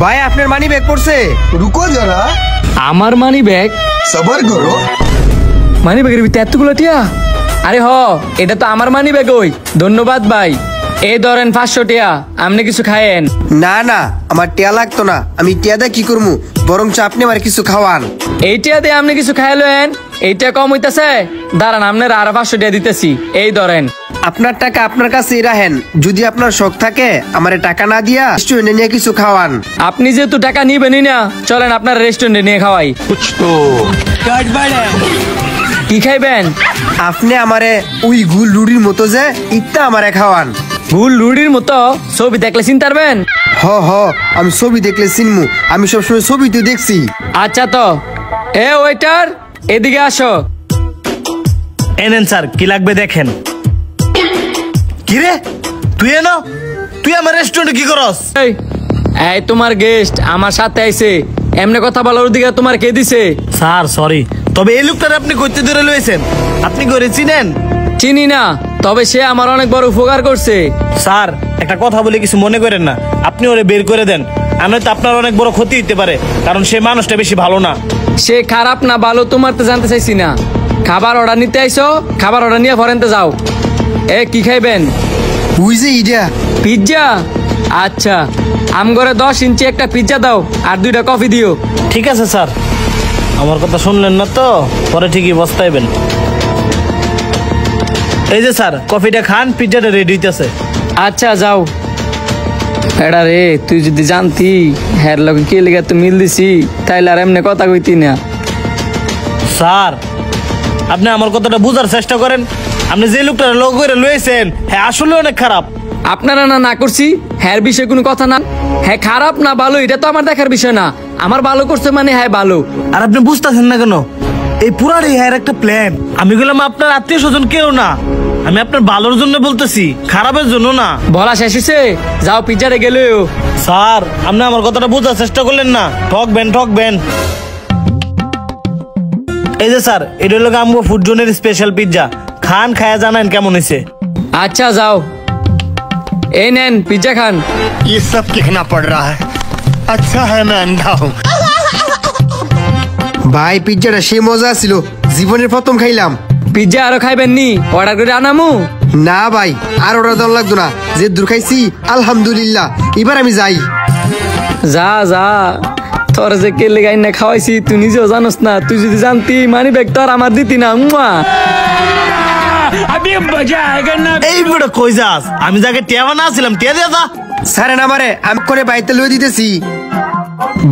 ভাই আপনার money bag পড়ছে। रुको जरा, আমার মানি ব্যাগ? सबर करो। মানি ব্যাগের ভিতরে এতগুলো টিয়া? আরে এটা তো আমার মানি ব্যাগ। ওই ধন্যবাদ ভাই, এই ধরেন 500 টিয়া, আপনি কিছু খায়েন। না না, আমার টিয়া লাগতো না, আমি টিয়া দিয়ে কি করবো, বরং আপনি আমার কিছু খাওয়ান। এই টিয়া দিয়ে আপনি কিছু খাইলেন, এইটা কম হইতেছে। দাঁড়ান, আপনার আরো 500 টিয়া দিতেছি, এই ধরেন। আপনার টাকা আপনার কাছেই রাখেন, যদি আপনার শখ থাকে আমারে টাকা না দিয়া রেস্টুরেন্টে নিয়ে কিছু খাওয়ান। আপনি যেহেতু টাকা নিবেনই না, চলেন আপনার রেস্টুরেন্টে নিয়ে খাওয়াই। কি খাইবেন? আপনি আমারে ওই গুল রুটির মতো যে ইত্যা আমারে খাওয়ান। ভুল রুটির মতো ছবি দেখলে চিনতে পারবেন? হ আমি ছবি দেখলে চিনমু, আমি সবসময় ছবিতে দেখছি। আচ্ছা তো ওয়েটার, এদিকে আসো। এনেন স্যার, কি লাগবে দেখেন। কি রে তুই এনো, তুই আমার রেস্টুরেন্টে কি করস? এই তোমার গেস্ট আমার সাথে আইছে, এমনি কথা বলার দিকে তোমার কে দিছে? স্যার সরি, তবে এই লোকটার আপনি কইতে ধরে লইছেন, আপনি করে চিনেন? চিনি না, তবে সে আমার অনেক বড় উপকার করছে। স্যার একটা কথা বলে কিছু মনে করেন না, আপনি ওরে বের করে দেন, আর নয়তো আপনার অনেক বড় ক্ষতি হতে পারে, কারণ সে মানুষটা বেশি ভালো না। সে খারাপ না ভালো তোমার তো জানতে চাইছি না। খাবার অর্ডার নিতে আইছো, খাবার অর্ডার নিয়ে ফরেনতে যাও। কি খাইবেন? ওই যে ইডা পিৎজা? আচ্ছা, আমগরে 10 ইঞ্চি একটা পিৎজা দাও, আর 2টা কফি দিও। ঠিক আছে স্যার, আমার কথা শুনলেন না তো, পরে ঠিকই বস্তাইবেন। এই যে স্যার, কফিটা খান, পিৎজাটা রেডি হইতেছে। আচ্ছা যাও। এডা রে, তুই যদি জানতি হ্যার লগে কি লেগে তো মিল দিছি, তাইলে আর এমনি কথা কইতি না। স্যার আপনি আমার কথাটা বুঝার চেষ্টা করেন, আপনি যে লোকটা লোক করে লইছেন হ্যাঁ আসলে অনেক খারাপ। আপনারা না করছি হ্যার বিষয়ে কোনো কথা না। হ্যাঁ খারাপ না ভালো এটা তো আমার দেখার বিষয় না, আমার ভালো করছে মানে হ্যাঁ ভালো। আর আপনি বুঝতেছেন না কেন? এই পুরার হ্যার একটা প্ল্যান। আমি গেলাম আপনার আত্মীয় স্বজন কেউ না, আমি আপনার ভালোর জন্য বলতেছি, খারাপের জন্য না। বলা শেষ হয়েছে, যাও পিৎজারে গেলেও। স্যার আপনি আমার কথাটা বোঝার চেষ্টা করলেন না, ঠকবেন। এই যে স্যার, এটা হলো আমগো ফুড জোনের স্পেশাল পিৎজা, খান, খায়া জানান কেমন হয়েছে। আচ্ছা যাও, এই নেন পিৎজা খান। ये सब कहना पड़ रहा है, अच्छा है मैं अंधा हूँ। ভাই পিৎজাটা সেই মজা ছিল, জীবনের প্রথম খাইলাম। পিৎজা আরো খাইবেন নি? অর্ডার করে আনামু? না ভাই, আর অর্ডার দেওয়া লাগতো না, যে দূর খাইছি আলহামদুলিল্লাহ, এবার আমি যাই। যা তোর যে কে লেগাই না খাওয়াইছি তুই নিজেও জানোস না, তুই যদি জানতি মানি ব্যাগ তোর আমার দিতি না। এই বুড়ো কই যাস? আমি যাকে টিয়া বানা ছিলাম, টিয়া দিয়ে যা। সারেন আমারে, আমি করে বাইতে লই দিতেছি।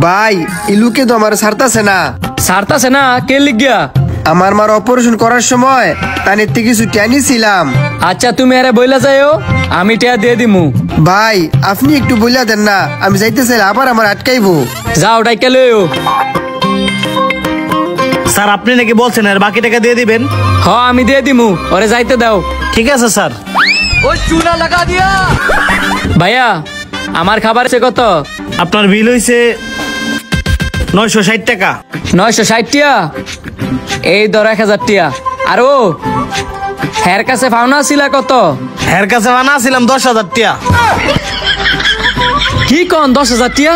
ভাই ইলুকে তো আমার ছাড়তাছে না। সারতাছে না? কে লিখিয়া? আমার মার অপারেশন করার সময় তানের থেকে কিছু টেনি ছিলাম। আচ্ছা তুমি আরে বইলা যাইও, আমি টিয়া দিয়ে দিমু। ভাই আপনি একটু বইলা দেন না, আমি যাইতে চাইলে আবার আমার আটকাইবো। যাও ডাইকা লইও। স্যার আপনি নাকি বলছেন আর বাকি টাকা দিয়ে দিবেন? আমি দিয়ে দিমু, ওরে যাইতে দাও। ঠিক আছে স্যার। ওই চুলা লাগা দিয়া। ভাইয়া আমার খাবার আছে কত? আপনার বিল হইছে 960 টাকা। 960 টিয়া? এই ধর 1000 টিয়া। আর ও হের কাছে পাওনা ছিল কত? হের কাছে বানা ছিলাম 10,000 টাকা। কি কোন 10,000 টিয়া?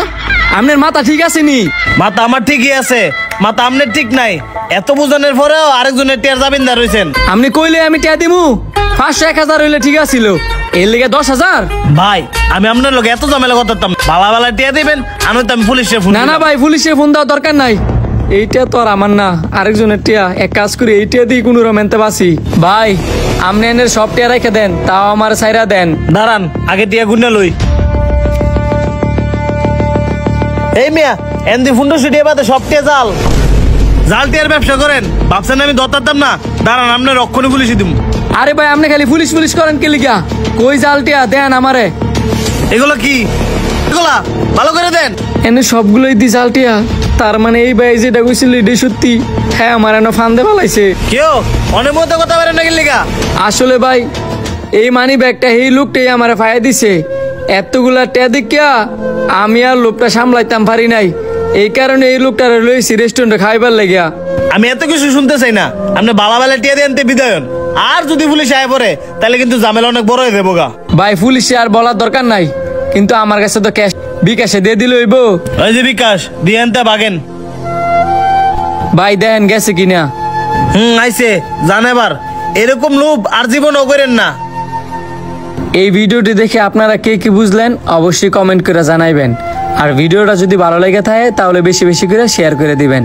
আপনার মাথা ঠিক আছে নি? মাথা আমার ঠিকই আছে, মাথা আপনার ঠিক নাই। এত বুঝানোর পরেও আরেকজনের টিয়ার জামিনদার হইছেন। আপনি কইলে আমি টিয়া দিমু? 500 1000 হইলে ঠিক আছিল, এর লেগে 10,000? ভাই আমি আপনার লোক এত ঝামেলা করতাম, বালা টিয়া দিবেন, আমি তো আমি পুলিশে ফোন। না ভাই, পুলিশে ফোন দেওয়ার দরকার নাই, এইটা তো আর আমার না, আরেকজনের টিয়া। এক কাজ করি, এইটা দিয়ে কোনো রমেনতে বাসি। ভাই আপনি এনের সব টিয়া রেখে দেন, তাও আমার সাইরা দেন। দাঁড়ান আগে টিয়া গুন্না লই। এই মিয়া এনদি ফুন্ডো ছুটিয়ে বাদে সব টিয়া জাল টিয়ার ব্যবসা করেন, ভাবছেন আমি দত্তাতাম না? দাঁড়ান আপনার রক্ষণে পুলিশে দিব। আরে ভাই আপনি খালি পুলিশ করেন কে লিগা? কই জাল টিয়া দেন আমারে। এগুলো কি? এগুলা ভালো করে দেন। এনে সবগুলোই দি জাল টিয়া? তার মানে এই ভাই যেটা কইছিল এটাই সত্যি? হ্যাঁ আমার এনে ফান্দে ফেলাইছে। কেউ অনেক মতো কথা বলেন নাকি লিগা? আসলে ভাই এই মানি ব্যাগটা এই লোকটাই আমারে ফায়া দিছে। এতগুলা টিয়া দেখিয়া আমি আর লোকটা সামলাইতাম পারি নাই, এই কারণে এই লোকটারে লইছি রেস্টুরেন্টে খাইবার লাগিয়া। আমি এত কিছু শুনতে চাই না, আপনি বালা টিয়া দিয়ে আনতে বিদায়ন। আর যদি পুলিশ আয় পড়ে তাহলে কিন্তু ঝামেলা অনেক বড় হয়ে যাবো গা। ভাই পুলিশে আর বলার দরকার নাই, কিন্তু আমার কাছে তো ক্যাশ বিকাশে দিয়ে দিল হইব। ওই যে বিকাশ দিয়ে আনতে বাগেন। ভাই দেন গেছে কিনা। আইছে জান এবার এরকম লোভ আর জীবনও করেন না। এই ভিডিওটি দেখে আপনারা কে কি বুঝলেন অবশ্যই কমেন্ট করে জানাইবেন। আর ভিডিওটা যদি ভালো লেগে থাকে তাহলে বেশি বেশি করে শেয়ার করে দিবেন।